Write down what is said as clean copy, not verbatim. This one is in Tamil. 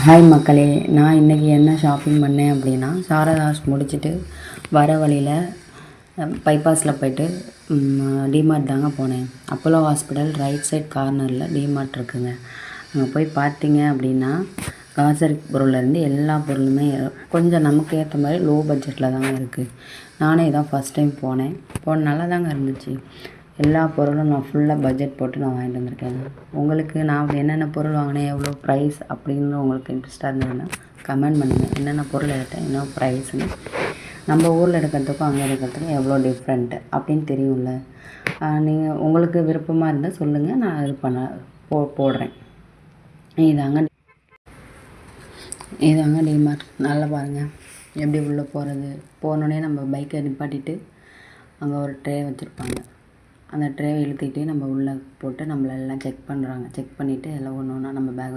ஹாய் மக்களே, நான் இன்றைக்கி என்ன ஷாப்பிங் பண்ணேன் அப்படின்னா, சாரதாஸ் முடிச்சுட்டு வர வழியில் பைபாஸில் போய்ட்டு டிமார்ட் தாங்க போனேன். அப்போலோ ஹாஸ்பிட்டல் ரைட் சைட் கார்னரில் டிமார்ட் இருக்குங்க. அங்கே போய் பார்த்தீங்க அப்படின்னா காசரி பொருள்லேருந்து எல்லா பொருளுமே கொஞ்சம் நமக்கு ஏற்ற மாதிரி லோ பட்ஜெட்டில் தாங்க இருக்குது. நானே இதான் ஃபஸ்ட் டைம் போனேன். நல்லா தாங்க இருந்துச்சு. எல்லா பொருளும் நான் ஃபுல்லாக பட்ஜெட் போட்டு நான் வாங்கிட்டு வந்திருக்கேங்க. உங்களுக்கு நான் என்னென்ன பொருள் வாங்கினேன், எவ்வளோ ப்ரைஸ் அப்படின்னு உங்களுக்கு இன்ட்ரெஸ்ட்டாக இருந்ததுன்னா கமெண்ட் பண்ணுங்கள். என்னென்ன பொருள் எடுத்தேன், என்ன ப்ரைஸ்னு. நம்ம ஊரில் எடுக்கிறதுக்கும் அங்கே எடுக்கிறதுக்கும் எவ்வளோ டிஃப்ரெண்ட்டு அப்படின்னு தெரியும்ல. நீங்கள் உங்களுக்கு விருப்பமாக இருந்தால் சொல்லுங்கள், நான் இது போடுறேன். இதாங்க டிமார்ட். நல்லா பாருங்கள் எப்படி உள்ளே போகிறது. போனோடனே நம்ம பைக்கை நிப்பாட்டிட்டு அங்கே ஒரு ட்ரே வச்சுருப்பாங்க. அந்த ட்ரேவை இழுத்துக்கிட்டே நம்ம உள்ளே போட்டு நம்மளெல்லாம் செக் பண்ணுறாங்க. செக் பண்ணிவிட்டு எல்லாம் ஒன்று ஒன்றா நம்ம பேக்